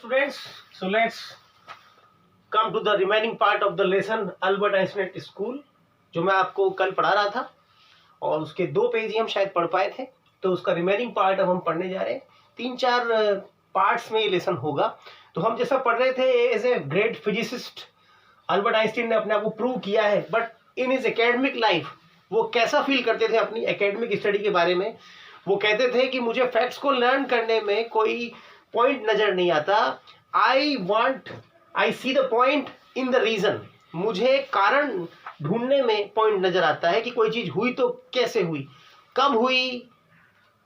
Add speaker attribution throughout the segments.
Speaker 1: Students, so let's come to the remaining part of the lesson Albert Einstein school, जो मैं आपको कल पढ़ा रहा था और उसके 2 पेज ही हम शायद पढ़ पाए थे। तो उसका रिमेनिंग पार्ट अब हम पढ़ने जा रहे हैं। 3-4 पार्ट्स में ये लेसन होगा। तो हम जैसा पढ़ रहे थे, as a great physicist Albert Einstein ने अपने आप को प्रूव किया है, but in his academic life वो कैसा फील करते थे अपनी एकेडमिक स्टडी के बारे में। वो कहते थे कि मुझे फैक्ट्स को लर्न करने में कोई पॉइंट नजर नहीं आता। I see the point in the reason. मुझे कारण ढूंढने में पॉइंट नजर आता है कि कोई चीज हुई तो कैसे हुई, कब हुई,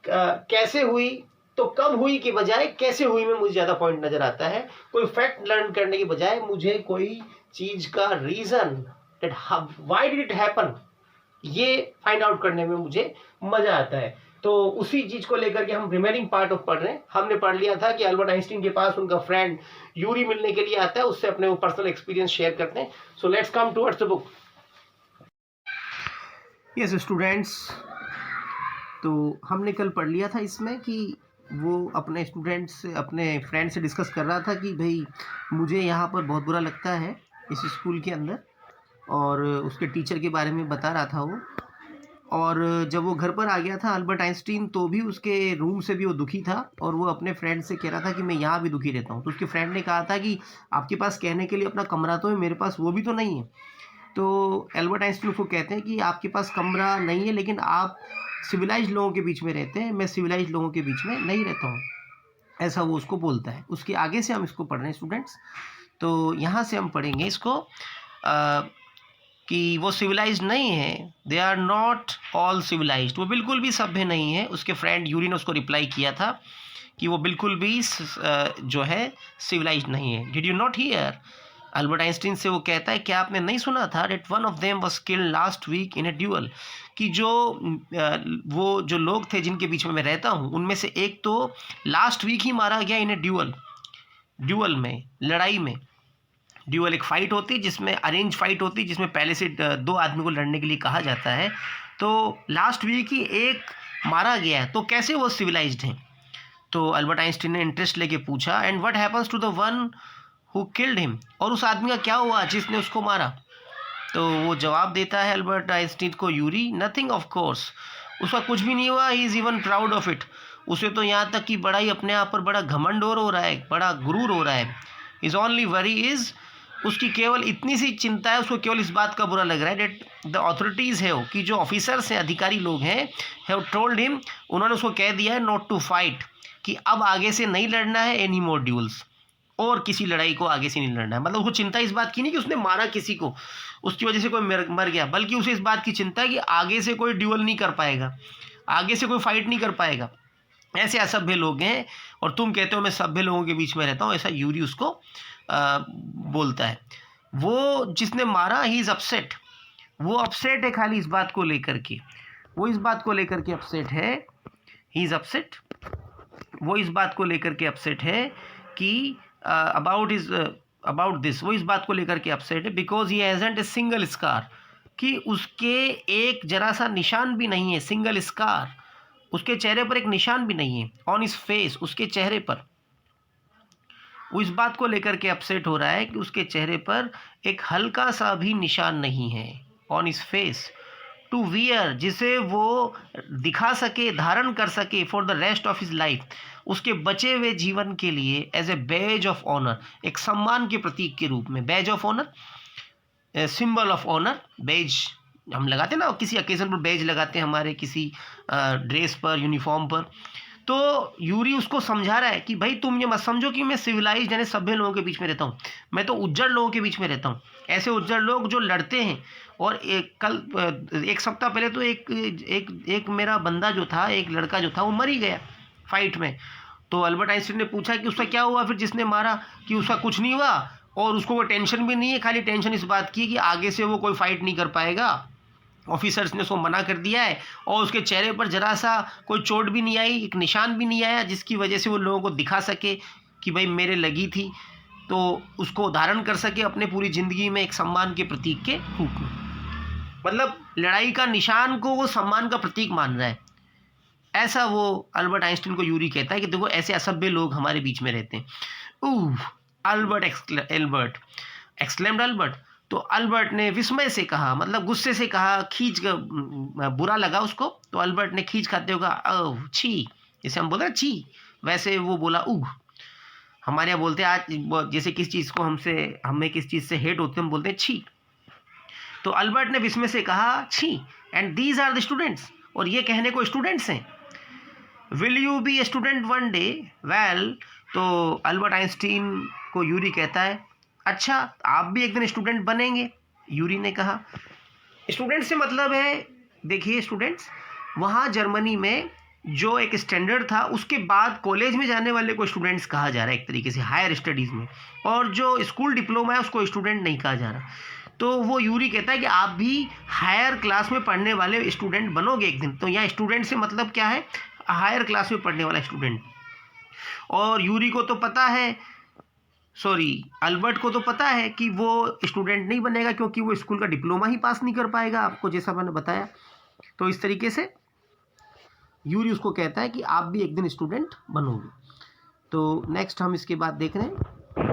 Speaker 1: कैसे हुई। तो कब हुई के बजाय कैसे हुई में मुझे ज्यादा पॉइंट नजर आता है। कोई फैक्ट लर्न करने के बजाय मुझे कोई चीज का reason, that why did it happen, ये फाइंड आउट करने में मुझे मजा आता है। तो उसी चीज को लेकर के हम रिमेनिंग पार्ट ऑफ पढ़ रहे हैं। हमने पढ़ लिया था कि अल्बर्ट आइंस्टीन के पास उनका फ्रेंड यूरी मिलने के लिए आता है, उससे अपने वो पर्सनल एक्सपीरियंस शेयर करते हैं। So let's come towards the book. Yes students, तो हमने कल पढ़ लिया था इसमें कि वो अपने स्टूडेंट से, अपने फ्रेंड से डिस्कस कर रहा था कि भाई मुझे यहाँ पर बहुत बुरा लगता है इस स्कूल के अंदर, और उसके टीचर के बारे में बता रहा था वो। और जब वो घर पर आ गया था अल्बर्ट आइंस्टीन, तो भी उसके रूम से भी वो दुखी था और वो अपने फ्रेंड से कह रहा था कि मैं यहाँ भी दुखी रहता हूँ। तो उसके फ्रेंड ने कहा था कि आपके पास कहने के लिए अपना कमरा तो है, मेरे पास वो भी तो नहीं है। तो अल्बर्ट आइंस्टीन को कहते हैं कि आपके पास कमरा नहीं है, लेकिन आप सिविलाइज लोगों के बीच में रहते हैं, मैं सिविलाइज लोगों के बीच में नहीं रहता हूँ, ऐसा वो उसको बोलता है। उसके आगे से हम इसको पढ़ रहे हैं स्टूडेंट्स। तो यहाँ से हम पढ़ेंगे इसको कि वो सिविलाइज नहीं है, they are not all civilised, वो बिल्कुल भी सभ्य नहीं है। उसके फ्रेंड यूरी ने उसको रिप्लाई किया था कि वो बिल्कुल भी जो है सिविलाइज्ड नहीं है। Did you not hear, Albert Einstein से वो कहता है क्या आपने नहीं सुना था, that one of them was killed last week in a duel, कि जो वो जो लोग थे जिनके बीच में मैं रहता हूँ, उनमें से एक तो लास्ट वीक ही मारा गया इन ए ड्यूअल में, लड़ाई में। ड्यूअल एक फाइट होती है जिसमें अरेंज फाइट होती है, जिसमें पहले से 2 आदमी को लड़ने के लिए कहा जाता है। तो लास्ट वीक ही एक मारा गया है, तो कैसे वो सिविलाइज्ड हैं। तो अल्बर्ट आइंस्टीन ने इंटरेस्ट लेके पूछा, and what happens to the one who killed him, और उस आदमी का क्या हुआ जिसने उसको मारा। तो वो जवाब देता है अल्बर्ट आइंस्टीन को, यूरी, नथिंग ऑफ कोर्स, उसका कुछ भी नहीं हुआ, he is even proud of it, उसे तो यहाँ तक कि बड़ा ही अपने आप पर बड़ा घमंड हो रहा है, बड़ा गुरूर हो रहा है। इज ओनली वरी इज़, उसकी केवल इतनी सी चिंता है, उसको केवल इस बात का बुरा लग रहा है डेट द अथॉरिटीज़ है वो, कि जो ऑफिसर्स हैं, अधिकारी लोग हैं, हैव टोल्ड हिम, उन्होंने उसको कह दिया है नॉट टू फाइट, कि अब आगे से नहीं लड़ना है एनी मोर ड्यूल्स, और किसी लड़ाई को आगे से नहीं लड़ना है। मतलब उसको चिंता इस बात की नहीं कि उसने मारा किसी को, उसकी वजह से कोई मर गया, बल्कि उसे इस बात की चिंता है कि आगे से कोई ड्यूअल नहीं कर पाएगा, आगे से कोई फाइट नहीं कर पाएगा। ऐसे असभ्य लोग हैं और तुम कहते हो मैं सभ्य लोगों के बीच में रहता हूँ, ऐसा यूरी उसको बोलता है। वो जिसने मारा, ही इज़ अपसेट, वो अपसेट है खाली इस बात को लेकर के, वो इस बात को लेकर के अपसेट है, ही इज़ अपसेट, वो इस बात को लेकर के अपसेट है कि अबाउट दिस, वो इस बात को लेकर के अपसेट है, because he hasn't a single scar, कि उसके एक जरा सा निशान भी नहीं है, सिंगल स्कार, उसके चेहरे पर एक निशान भी नहीं है, ऑन हिज फेस, उसके चेहरे पर। वो इस बात को लेकर के अपसेट हो रहा है कि उसके चेहरे पर एक हल्का सा भी निशान नहीं है, on his face, to wear, जिसे वो दिखा सके, धारण कर सके, for the rest of his life, उसके बचे हुए जीवन के लिए, as a badge of honour, एक सम्मान के प्रतीक के रूप में, badge of honour, symbol of honour, badge हम लगाते हैं ना, किसी ओकेजन पर बैज लगाते हैं हमारे किसी ड्रेस पर, यूनिफॉर्म पर। तो यूरी उसको समझा रहा है कि भाई तुम ये मत समझो कि मैं सिविलाइज यानी सभ्य लोगों के बीच में रहता हूँ, मैं तो उज्जड़ लोगों के बीच में रहता हूँ, ऐसे उज्जड़ लोग जो लड़ते हैं। और एक सप्ताह पहले तो एक मेरा बंदा जो था, एक लड़का जो था, वो मर ही गया फाइट में। तो अल्बर्ट आइंस्टीन ने पूछा कि उसका क्या हुआ फिर जिसने मारा, कि उसका कुछ नहीं हुआ और उसको कोई टेंशन भी नहीं है, खाली टेंशन इस बात की कि आगे से वो कोई फाइट नहीं कर पाएगा, ऑफिसर्स ने उसको मना कर दिया है, और उसके चेहरे पर जरा सा कोई चोट भी नहीं आई, एक निशान भी नहीं आया, जिसकी वजह से वो लोगों को दिखा सके कि भाई मेरे लगी थी, तो उसको धारण कर सके अपने पूरी ज़िंदगी में एक सम्मान के प्रतीक के रूप में। मतलब लड़ाई का निशान को वो सम्मान का प्रतीक मान रहा है, ऐसा वो अल्बर्ट आइंस्टीन को यूरी कहता है कि देखो ऐसे असभ्य लोग हमारे बीच में रहते हैं। ओह अल्बर्ट एक्सक्लेम्ड अल्बर्ट। तो अल्बर्ट ने विस्मय से कहा, मतलब गुस्से से कहा, खींच बुरा लगा उसको, तो अल्बर्ट ने खींच खाते हुए कहा ओह छी, जैसे हम बोलते हैं छी, वैसे वो बोला उग। हमारे यहाँ बोलते हैं आज जैसे किस चीज़ को हमें किस चीज़ से हेट होते हैं, हम बोलते हैं छी। तो अल्बर्ट ने विस्मय से कहा छी, and these are the students, और ये कहने को स्टूडेंट्स हैं। Will you be a student one day? Well, तो अल्बर्ट आइंस्टीन को यूरी कहता है अच्छा आप भी एक दिन स्टूडेंट बनेंगे। यूरी ने कहा स्टूडेंट से मतलब है, देखिए स्टूडेंट्स, वहाँ जर्मनी में जो एक स्टैंडर्ड था उसके बाद कॉलेज में जाने वाले को स्टूडेंट्स कहा जा रहा है एक तरीके से हायर स्टडीज़ में, और जो स्कूल डिप्लोमा है उसको स्टूडेंट नहीं कहा जा रहा। तो वो यूरी कहता है कि आप भी हायर क्लास में पढ़ने वाले स्टूडेंट बनोगे एक दिन। तो यहाँ स्टूडेंट से मतलब क्या है, हायर क्लास में पढ़ने वाला स्टूडेंट। और यूरी को तो पता है, अल्बर्ट को तो पता है कि वो स्टूडेंट नहीं बनेगा क्योंकि वो स्कूल का डिप्लोमा ही पास नहीं कर पाएगा, आपको जैसा मैंने बताया। तो इस तरीके से यूरी उसको कहता है कि आप भी एक दिन स्टूडेंट बनोगे। तो नेक्स्ट हम इसके बाद देख रहे हैं।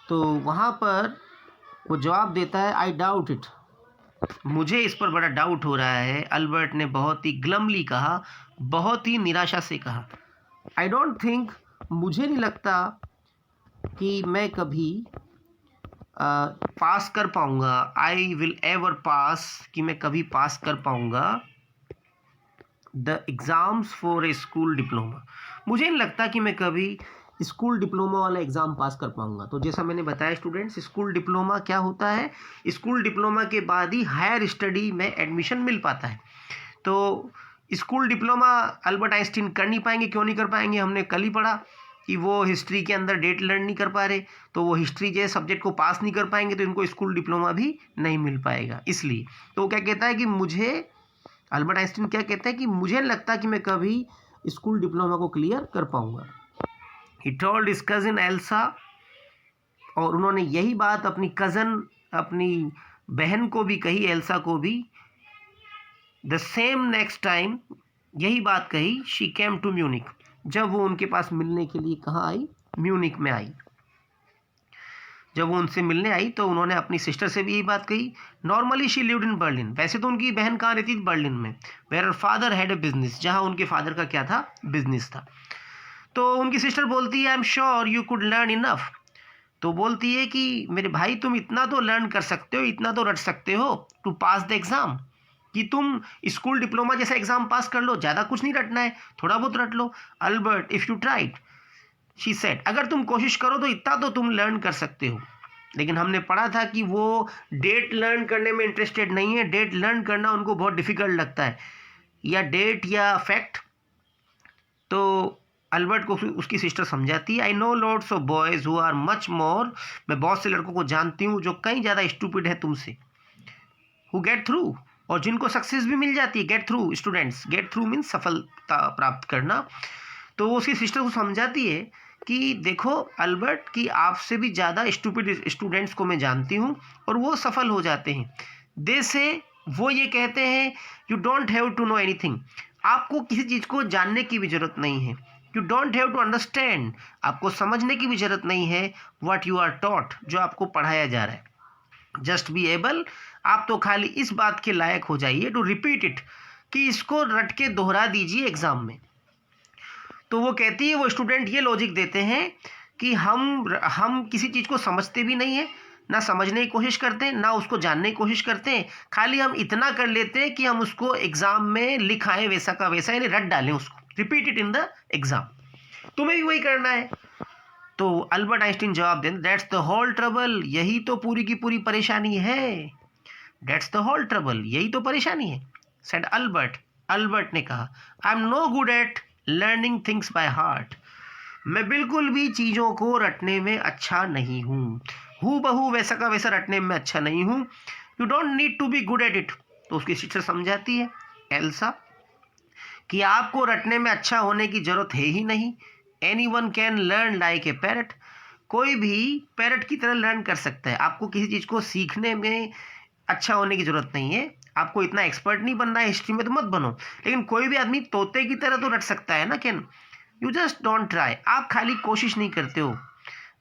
Speaker 1: तो वहाँ पर वो जवाब देता है आई डाउट इट, मुझे इस पर बड़ा डाउट हो रहा है। अल्बर्ट ने बहुत ही ग्लमली कहा, बहुत ही निराशा से कहा आई डोंट थिंक, मुझे नहीं लगता कि मैं कभी पास कर पाऊँगा, आई विल एवर पास, कि मैं कभी पास कर पाऊँगा the exams for a school diploma, मुझे नहीं लगता कि मैं कभी स्कूल डिप्लोमा वाला एग्ज़ाम पास कर पाऊँगा। तो जैसा मैंने बताया स्टूडेंट्स, स्कूल डिप्लोमा क्या होता है, स्कूल डिप्लोमा के बाद ही हायर स्टडी में एडमिशन मिल पाता है। तो स्कूल डिप्लोमा अल्बर्ट आइंस्टीन कर नहीं पाएंगे, क्यों नहीं कर पाएंगे, हमने कल ही पढ़ा कि वो हिस्ट्री के अंदर डेट लर्न नहीं कर पा रहे, तो वो हिस्ट्री जैसे सब्जेक्ट को पास नहीं कर पाएंगे, तो इनको स्कूल डिप्लोमा भी नहीं मिल पाएगा। इसलिए तो क्या कहता है कि अल्बर्ट आइंस्टीन क्या कहता है कि मुझे नहीं लगता कि मैं कभी स्कूल डिप्लोमा को क्लियर कर पाऊंगा। He told his cousin Elsa, और उन्होंने यही बात अपनी कज़न, अपनी बहन को भी कही, एल्सा को भी। द सेम नेक्स्ट टाइम, यही बात कही, शी केम टू म्यूनिक, जब वो उनके पास मिलने के लिए कहाँ आई, म्यूनिक में आई। जब वो उनसे मिलने आई तो उन्होंने अपनी सिस्टर से भी यही बात कही। Normally she lived in Berlin, वैसे तो उनकी बहन कहाँ रहती थी, बर्लिन में। Where her father had a business, जहाँ उनके फादर का क्या था, बिजनेस था। तो उनकी सिस्टर बोलती है I am sure you could learn enough, तो बोलती है कि मेरे भाई तुम इतना तो लर्न कर सकते हो, इतना तो रट सकते हो टू पास द एग्ज़ाम, कि तुम स्कूल डिप्लोमा जैसा एग्ज़ाम पास कर लो, ज़्यादा कुछ नहीं रटना है, थोड़ा बहुत रट लो। Albert if you tried, she said, अगर तुम कोशिश करो तो इतना तो तुम लर्न कर सकते हो। लेकिन हमने पढ़ा था कि वो डेट लर्न करने में इंटरेस्टेड नहीं है, डेट लर्न करना उनको बहुत डिफ़िकल्ट लगता है, या डेट या फैक्ट। तो अल्बर्ट को उसकी सिस्टर समझाती है I know lots of boys who are much more, मैं बहुत से लड़कों को जानती हूँ जो कहीं ज़्यादा स्टूपिड है तुमसे, हु गेट थ्रू, और जिनको सक्सेस भी मिल जाती है। Get through, students, get through means सफलता प्राप्त करना। तो वो उसकी सिस्टर को समझाती है कि देखो अल्बर्ट, कि आपसे भी ज़्यादा स्टूपिड स्टूडेंट्स को मैं जानती हूँ और वो सफल हो जाते हैं। दे से, वो ये कहते हैं you don't have to know anything, आपको किसी चीज़ को जानने की भी ज़रूरत नहीं है। You don't have to understand, आपको समझने की भी ज़रूरत नहीं है। व्हाट यू आर टॉट, जो आपको पढ़ाया जा रहा है। जस्ट बी एबल, आप तो खाली इस बात के लायक हो जाइए टू रिपीट इट, कि इसको रट के दोहरा दीजिए एग्ज़ाम में। तो वो कहती है, वो स्टूडेंट ये लॉजिक देते हैं कि हम किसी चीज़ को समझते भी नहीं है, ना समझने की कोशिश करते हैं, ना उसको जानने की कोशिश करते हैं, खाली हम इतना कर लेते हैं कि हम उसको एग्ज़ाम में लिखाएं वैसा का वैसा, यानी रट डालें उसको, repeat it in the exam. तुम्हें भी वही करना है। तो अल्बर्ट आइंस्टीन जवाब दें, दैट्स द होल ट्रबल, यही तो पूरी की पूरी परेशानी है। दैट्स द होल ट्रबल, यही तो परेशानी है। सेड अल्बर्ट, अल्बर्ट ने कहा I am no good at learning things by heart, मैं बिल्कुल भी चीज़ों को रटने में अच्छा नहीं हूँ, हूँ बहू वैसा का वैसा रटने में अच्छा नहीं हूँ। You don't need to be good at it, तो उसकी सिस्टर समझाती है एल्सा कि आपको रटने में अच्छा होने की ज़रूरत है ही नहीं। Any one can learn like a parrot, कोई भी पैरट की तरह लर्न कर सकता है। आपको किसी चीज़ को सीखने में अच्छा होने की ज़रूरत नहीं है, आपको इतना एक्सपर्ट नहीं बनना है हिस्ट्री में, तो मत बनो, लेकिन कोई भी आदमी तोते की तरह तो रट सकता है ना। Can you just don't try, आप खाली कोशिश नहीं करते हो।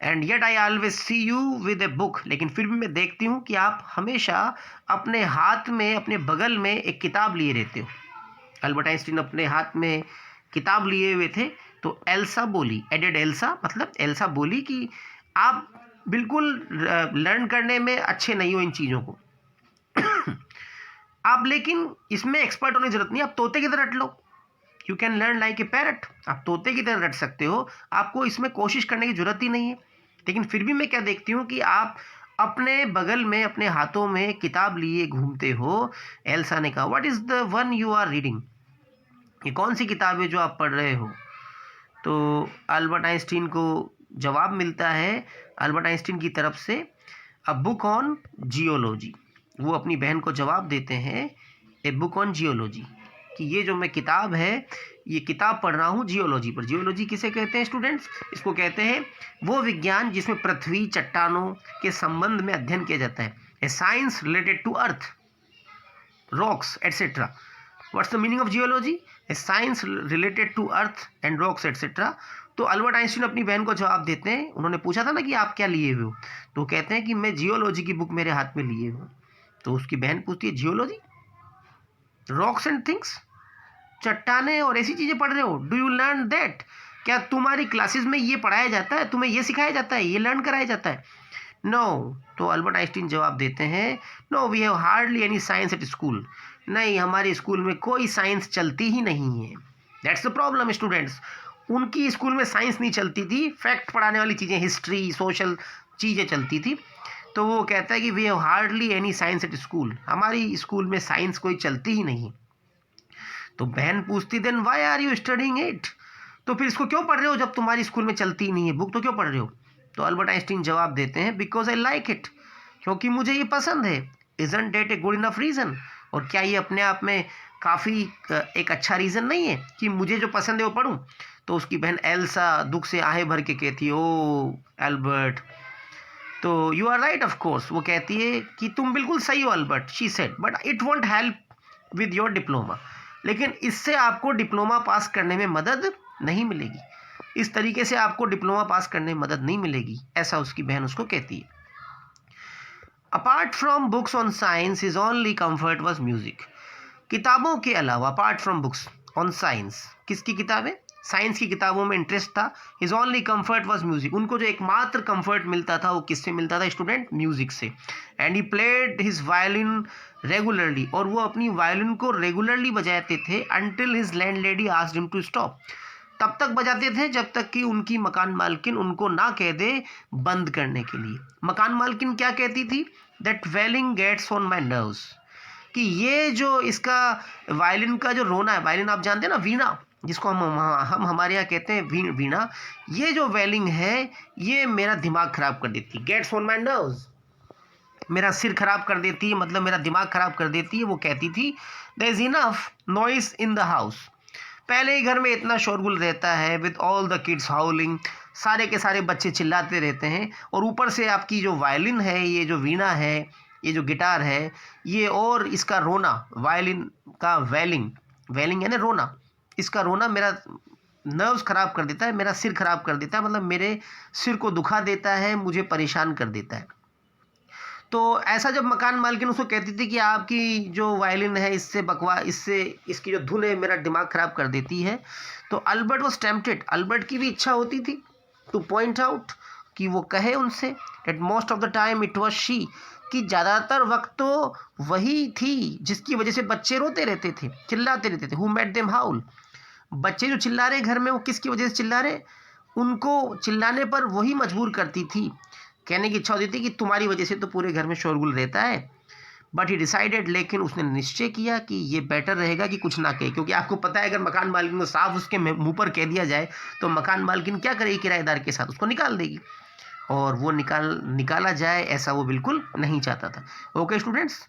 Speaker 1: And yet I always see you with a book, लेकिन फिर भी मैं देखती हूँ कि आप हमेशा अपने हाथ में, अपने बगल में एक किताब लिए रहते हो। अल्बर्ट आइंस्टीन अपने हाथ में किताब लिए हुए थे। तो एल्सा बोली, एडेड एल्सा, मतलब एल्सा बोली कि आप बिल्कुल लर्न करने में अच्छे नहीं हो इन चीज़ों को। आप लेकिन इसमें एक्सपर्ट होने की जरूरत नहीं, आप तोते की तरह रट लो। You can learn like a parrot, आप तोते की तरह रट सकते हो, आपको इसमें कोशिश करने की जरूरत ही नहीं है। लेकिन फिर भी मैं क्या देखती हूँ कि आप अपने बगल में, अपने हाथों में किताब लिए घूमते हो। एल्सा ने कहा, what is the one you are reading, ये कौन सी किताब है जो आप पढ़ रहे हो। तो अल्बर्ट आइंस्टीन को जवाब मिलता है अल्बर्ट आइंस्टीन की तरफ से, अ बुक ऑन जियोलॉजी। वो अपनी बहन को जवाब देते हैं, ए बुक ऑन जियोलॉजी, कि ये जो मैं किताब है, ये किताब पढ़ रहा हूँ जियोलॉजी पर। जियोलॉजी किसे कहते हैं स्टूडेंट्स? इसको कहते हैं वो विज्ञान जिसमें पृथ्वी, चट्टानों के संबंध में अध्ययन किया जाता है। A science related to earth, rocks etcetera. What's the meaning of geology? A science related to earth and rocks etcetera. तो अल्बर्ट आइंस्टीन अपनी बहन को जवाब देते हैं, उन्होंने पूछा था ना कि आप क्या लिए हुए हो, तो कहते हैं कि मैं जियोलॉजी की बुक मेरे हाथ में लिए हूँ। तो उसकी बहन पूछती है, जियोलॉजी, रॉक्स एंड थिंग्स, चट्टाने और ऐसी चीज़ें पढ़ रहे हो, डू यू लर्न दैट, क्या तुम्हारी क्लासेस में ये पढ़ाया जाता है, तुम्हें ये सिखाया जाता है, ये लर्न कराया जाता है? नो। तो अल्बर्ट आइंस्टीन जवाब देते हैं, no we have hardly any science at school, नहीं हमारे स्कूल में कोई साइंस चलती ही नहीं है। दैट्स द प्रॉब्लम स्टूडेंट्स, उनकी स्कूल में साइंस नहीं चलती थी, फैक्ट पढ़ाने वाली चीज़ें, हिस्ट्री, सोशल चीज़ें चलती थी। तो वो कहता है कि we have hardly any science at school, हमारी स्कूल में साइंस कोई चलती ही नहीं। तो बहन पूछती, then why are you studying it, तो फिर इसको क्यों पढ़ रहे हो जब तुम्हारी स्कूल में चलती ही नहीं है, बुक तो क्यों पढ़ रहे हो? तो अल्बर्ट आइंस्टीन जवाब देते हैं, बिकॉज आई लाइक इट, क्योंकि मुझे ये पसंद है। Isn't that a good enough reason, और क्या ये अपने आप में काफ़ी एक अच्छा रीज़न नहीं है कि मुझे जो पसंद है वो पढ़ूँ? तो उसकी बहन एल्सा दुख से आहें भर के कहती, ओ एल्बर्ट, तो you are right of course, वो कहती है कि तुम बिल्कुल सही हो Albert, she said, but it won't help with your diploma, लेकिन इससे आपको डिप्लोमा पास करने में मदद नहीं मिलेगी, इस तरीके से आपको डिप्लोमा पास करने में मदद नहीं मिलेगी, ऐसा उसकी बहन उसको कहती है। Apart from books on science his only comfort was music, किताबों के अलावा, apart from books on science, किसकी किताबें? साइंस की किताबों में इंटरेस्ट था। His only comfort was music, उनको जो एकमात्र कंफर्ट मिलता था वो किससे मिलता था स्टूडेंट? म्यूजिक से। And he played his violin regularly, और वो अपनी वायलिन को रेगुलरली बजाते थे, until his landlady asked him to stop, तब तक बजाते थे जब तक कि उनकी मकान मालकिन उनको ना कह दे बंद करने के लिए। मकान मालकिन क्या कहती थी? That wailing gets on my nerves, कि ये जो इसका वायलिन का जो रोना है, वायलिन आप जानते हैं ना, वीणा, जिसको हम हमारे यहाँ कहते हैं वीणा, ये जो वेलिंग है ये मेरा दिमाग खराब कर देती है। गेट्स ऑन माई नर्व्स, मेरा सिर खराब कर देती है, मतलब मेरा दिमाग खराब कर देती है। वो कहती थी, there is enough noise in the house, पहले ही घर में इतना शोरगुल रहता है, with all the kids howling, सारे के सारे बच्चे चिल्लाते रहते हैं, और ऊपर से आपकी जो वायलिन है, ये जो वीणा है, ये जो गिटार है, ये और इसका रोना, वायलिन का वेलिंग, वेलिंग यानी रोना, इसका रोना मेरा नर्व्स ख़राब कर देता है, मेरा सिर ख़राब कर देता है, मतलब मेरे सिर को दुखा देता है, मुझे परेशान कर देता है। तो ऐसा जब मकान मालकिन उसको कहती थी कि आपकी जो वायलिन है इससे इससे इसकी जो धुन है मेरा दिमाग ख़राब कर देती है, तो अल्बर्ट वॉज टेम्पटेड, अल्बर्ट की भी इच्छा होती थी टू पॉइंट आउट, कि वो कहे उनसे, that most of the time it was she, कि ज़्यादातर वक्त तो वही थी जिसकी वजह से बच्चे रोते रहते थे, चिल्लाते रहते थे। हु मेड देम हाउल, बच्चे जो चिल्ला रहे घर में, वो किसकी वजह से चिल्ला रहे? उनको चिल्लाने पर वही मजबूर करती थी, कहने की इच्छा होती थी कि तुम्हारी वजह से तो पूरे घर में शोरगुल रहता है। बट ही डिसाइडेड, लेकिन उसने निश्चय किया कि ये बेटर रहेगा कि कुछ ना कहे, क्योंकि आपको पता है अगर मकान मालकिन को साफ उसके मुंह पर कह दिया जाए तो मकान मालकिन क्या करेगी किराएदार के साथ? उसको निकाल देगी, और वो निकाला जाए ऐसा वो बिल्कुल नहीं चाहता था। Okay students,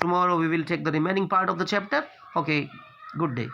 Speaker 1: tomorrow we will take the remaining part of the chapter. Okay, good day.